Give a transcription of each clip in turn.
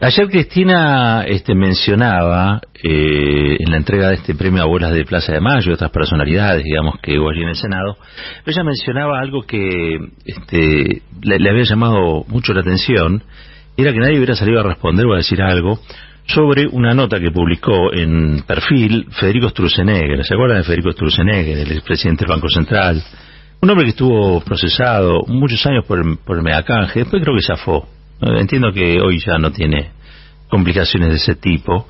Ayer Cristina mencionaba en la entrega de este premio Abuelas de Plaza de Mayo y otras personalidades, digamos, que hubo allí en el Senado, ella mencionaba algo que le había llamado mucho la atención, era que nadie hubiera salido a responder o a decir algo sobre una nota que publicó en Perfil Federico Sturzenegger. ¿Se acuerdan de Federico Sturzenegger, el expresidente del Banco Central? Un hombre que estuvo procesado muchos años por el megacanje, después creo que zafó. Entiendo que hoy ya no tiene complicaciones de ese tipo.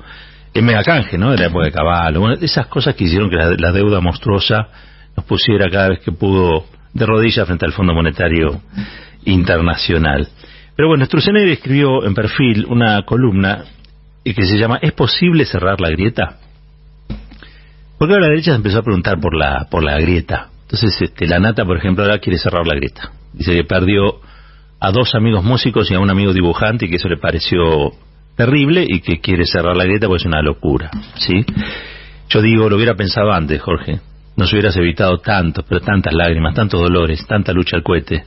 El megacanje, ¿no? De la época de Caballo. Bueno, esas cosas que hicieron que la deuda monstruosa nos pusiera cada vez que pudo de rodillas frente al Fondo Monetario Internacional. Pero bueno, Sturzenegger escribió en Perfil una columna que se llama ¿Es posible cerrar la grieta? Porque ahora la derecha se empezó a preguntar por la grieta. Entonces la Nata, por ejemplo, ahora quiere cerrar la grieta. Dice que perdió a 2 amigos músicos y a un amigo dibujante y que eso le pareció terrible y que quiere cerrar la grieta porque es una locura, ¿sí? Yo digo, lo hubiera pensado antes, Jorge. Nos hubieras evitado tantas lágrimas, tantos dolores, tanta lucha al cohete.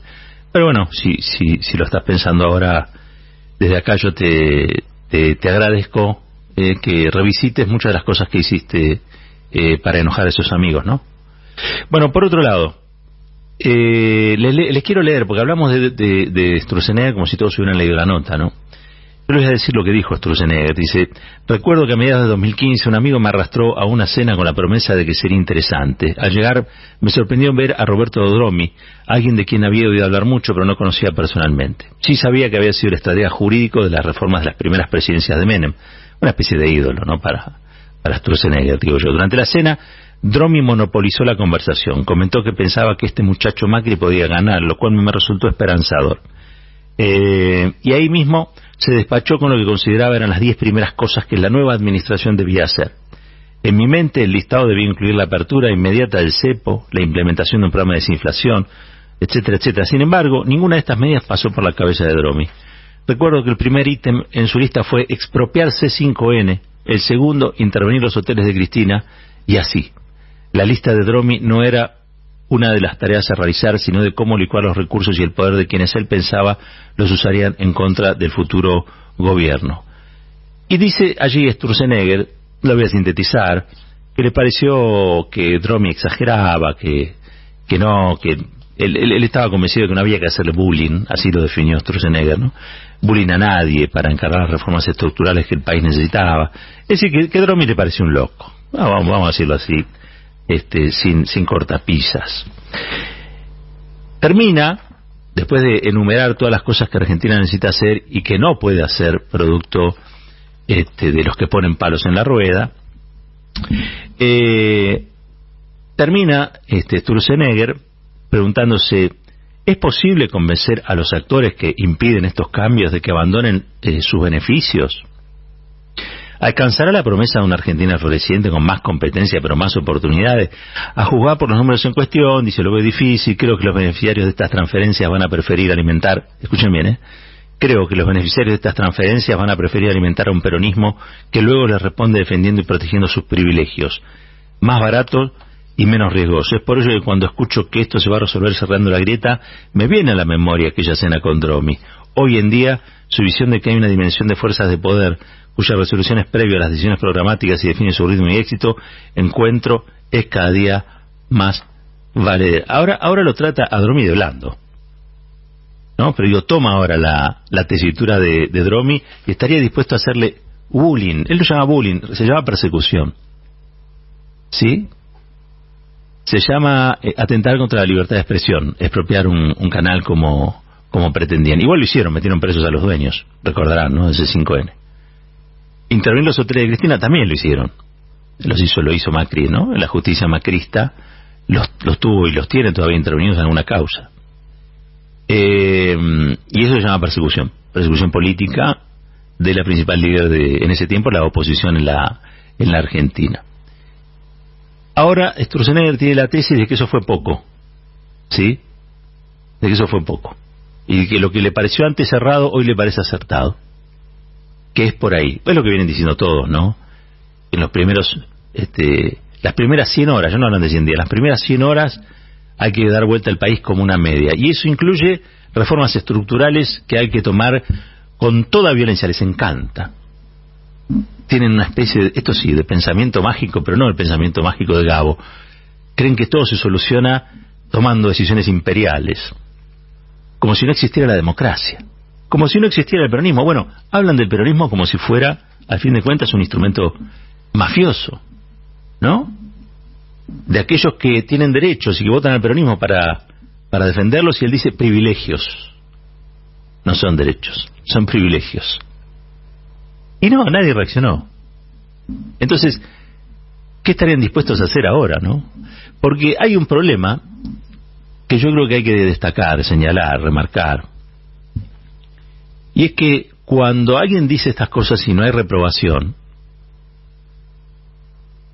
Pero bueno, si lo estás pensando ahora, desde acá yo te agradezco que revisites muchas de las cosas que hiciste para enojar a esos amigos, ¿no? Bueno, por otro lado, les quiero leer, porque hablamos de Sturzenegger como si todos hubieran leído la nota, ¿no? Yo les voy a decir lo que dijo Sturzenegger. Dice: recuerdo que a mediados de 2015 un amigo me arrastró a una cena con la promesa de que sería interesante. Al llegar me sorprendió ver a Roberto Dromi, alguien de quien había oído hablar mucho pero no conocía personalmente. Sí sabía que había sido el estratega jurídico de las reformas de las primeras presidencias de Menem, una especie de ídolo, ¿no? Para Sturzenegger, digo yo. Durante la cena, Dromi monopolizó la conversación. Comentó que pensaba que este muchacho Macri podía ganar, lo cual me resultó esperanzador. Y ahí mismo se despachó con lo que consideraba eran las 10 primeras cosas que la nueva administración debía hacer. En mi mente el listado debía incluir la apertura inmediata del cepo, la implementación de un programa de desinflación, etcétera, etcétera. Sin embargo, ninguna de estas medidas pasó por la cabeza de Dromi. Recuerdo que el primer ítem en su lista fue expropiar C5N, el segundo, intervenir los hoteles de Cristina, y así. La lista de Dromi no era una de las tareas a realizar, sino de cómo licuar los recursos y el poder de quienes él pensaba los usarían en contra del futuro gobierno. Y dice allí Sturzenegger, lo voy a sintetizar, que le pareció que Dromi exageraba, que él estaba convencido de que no había que hacerle bullying, así lo definió Sturzenegger, ¿no? Bullying a nadie para encargar las reformas estructurales que el país necesitaba. Es decir, que Dromi le pareció un loco. Vamos a decirlo así. Sin cortapisas. Termina, después de enumerar todas las cosas que Argentina necesita hacer y que no puede hacer producto de los que ponen palos en la rueda, termina Sturzenegger preguntándose: ¿es posible convencer a los actores que impiden estos cambios de que abandonen sus beneficios? ¿Alcanzará la promesa de una Argentina floreciente con más competencia pero más oportunidades? A juzgar por los números en cuestión, dice, lo veo difícil. Creo que los beneficiarios de estas transferencias van a preferir alimentar, escuchen bien, creo que los beneficiarios de estas transferencias van a preferir alimentar a un peronismo que luego les responde defendiendo y protegiendo sus privilegios, más barato y menos riesgoso. Es por ello que cuando escucho que esto se va a resolver cerrando la grieta, me viene a la memoria aquella cena con Dromi. Hoy en día, su visión de que hay una dimensión de fuerzas de poder cuya resolución es previa a las decisiones programáticas y define su ritmo y éxito, encuentro, es cada día más valedera. Ahora lo trata a Dromi de blando, ¿no? Pero digo, toma ahora la tesitura de Dromi y estaría dispuesto a hacerle bullying. Él lo llama bullying, se llama persecución, ¿sí? Se llama atentar contra la libertad de expresión, expropiar un canal como pretendían. Igual lo hicieron, metieron presos a los dueños, recordarán, ¿no? Ese 5N. Intervenir los hoteles de Cristina también lo hicieron. Lo hizo Macri, ¿no? La justicia macrista los tuvo y los tiene todavía intervenidos en alguna causa. Y eso se llama persecución política de la principal líder en ese tiempo, la oposición en la Argentina. Ahora Sturzenegger tiene la tesis de que eso fue poco, ¿sí? De que eso fue poco. Y que lo que le pareció antes cerrado, hoy le parece acertado. Que es por ahí. Es lo que vienen diciendo todos, ¿no? En los primeros, las primeras 100 horas, yo no hablan de 100 días, las primeras 100 horas hay que dar vuelta al país como una media. Y eso incluye reformas estructurales que hay que tomar con toda violencia, les encanta. Tienen una especie de, esto sí, de pensamiento mágico, pero no el pensamiento mágico de Gabo. Creen que todo se soluciona tomando decisiones imperiales, como si no existiera la democracia, como si no existiera el peronismo. Bueno, hablan del peronismo como si fuera, al fin de cuentas, un instrumento mafioso, ¿no? De aquellos que tienen derechos y que votan al peronismo para defenderlos, y él dice privilegios. No son derechos, son privilegios. Y no, nadie reaccionó. Entonces, ¿qué estarían dispuestos a hacer ahora, no? Porque hay un problema que yo creo que hay que destacar, señalar, remarcar. Y es que cuando alguien dice estas cosas y no hay reprobación,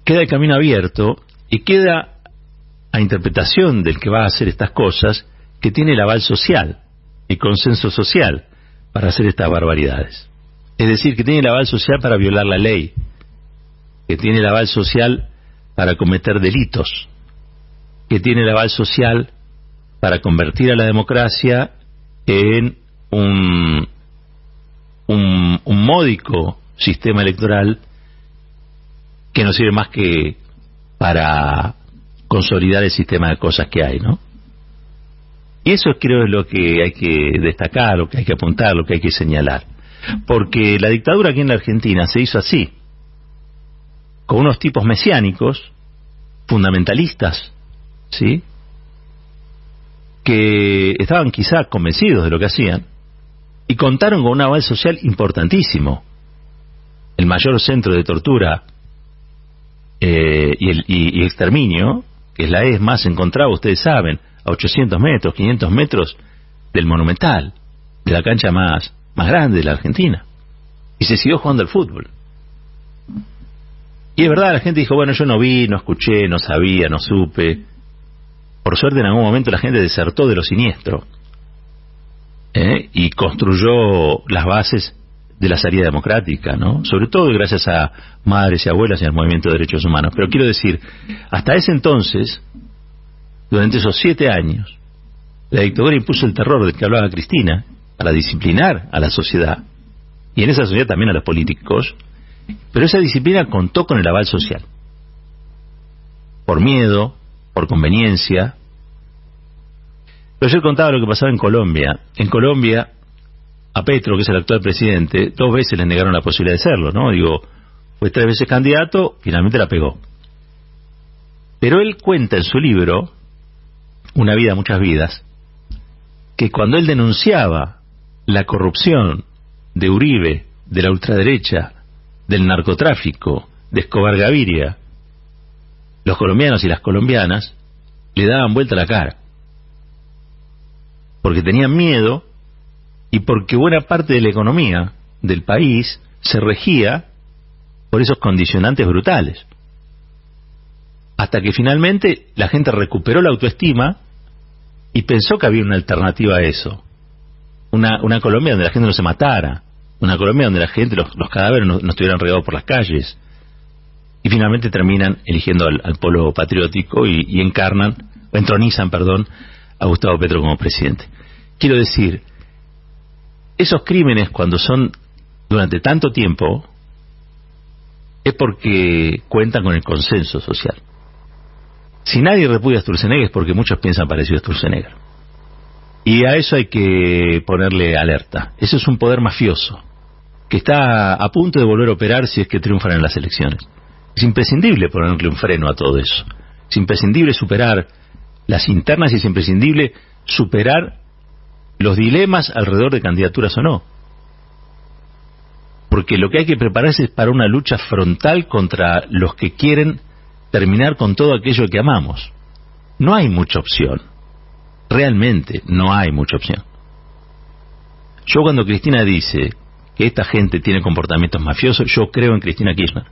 queda el camino abierto y queda a interpretación del que va a hacer estas cosas, que tiene el aval social y consenso social para hacer estas barbaridades. Es decir, que tiene el aval social para violar la ley, que tiene el aval social para cometer delitos, que tiene el aval social para convertir a la democracia en un módico sistema electoral que no sirve más que para consolidar el sistema de cosas que hay, ¿no? Y eso creo es lo que hay que destacar, lo que hay que apuntar, lo que hay que señalar. Porque la dictadura aquí en la Argentina se hizo así, con unos tipos mesiánicos, fundamentalistas, ¿sí?, que estaban quizá convencidos de lo que hacían y contaron con un aval social importantísimo. El mayor centro de tortura y exterminio, que es la ESMA, se encontraba, ustedes saben, a 800 metros, 500 metros del Monumental, de la cancha más grande de la Argentina. Y se siguió jugando al fútbol. Y es verdad, la gente dijo, bueno, yo no vi, no escuché, no sabía, no supe. Por suerte en algún momento la gente desertó de lo siniestro, y construyó las bases de la salida democrática, ¿no? Sobre todo gracias a madres y abuelas y al movimiento de derechos humanos. Pero quiero decir, hasta ese entonces, durante esos 7 años, la dictadura impuso el terror del que hablaba Cristina para disciplinar a la sociedad, y en esa sociedad también a los políticos, pero esa disciplina contó con el aval social. Por miedo, por conveniencia. Pero ayer contaba lo que pasaba en Colombia. En Colombia, a Petro, que es el actual presidente, 2 veces le negaron la posibilidad de serlo, ¿no? Digo, fue 3 veces candidato, finalmente la pegó. Pero él cuenta en su libro, Una vida, muchas vidas, que cuando él denunciaba la corrupción de Uribe, de la ultraderecha, del narcotráfico, de Escobar Gaviria, los colombianos y las colombianas le daban vuelta la cara, porque tenían miedo y porque buena parte de la economía del país se regía por esos condicionantes brutales, hasta que finalmente la gente recuperó la autoestima y pensó que había una alternativa a eso, una Colombia donde la gente no se matara, una Colombia donde la gente, los cadáveres no estuvieran regados por las calles. Y finalmente terminan eligiendo al polo patriótico y entronizan a Gustavo Petro como presidente. Quiero decir, esos crímenes cuando son durante tanto tiempo es porque cuentan con el consenso social. Si nadie repudia a Sturzenegger es porque muchos piensan parecido a Sturzenegger. Y a eso hay que ponerle alerta. Eso es un poder mafioso que está a punto de volver a operar si es que triunfan en las elecciones. Es imprescindible ponerle un freno a todo eso. Es imprescindible superar las internas y es imprescindible superar los dilemas alrededor de candidaturas o no. Porque lo que hay que prepararse es para una lucha frontal contra los que quieren terminar con todo aquello que amamos. No hay mucha opción. Realmente no hay mucha opción. Yo cuando Cristina dice que esta gente tiene comportamientos mafiosos, yo creo en Cristina Kirchner.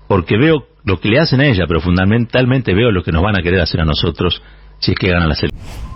Porque veo lo que le hacen a ella, pero fundamentalmente veo lo que nos van a querer hacer a nosotros si es que ganan las elecciones.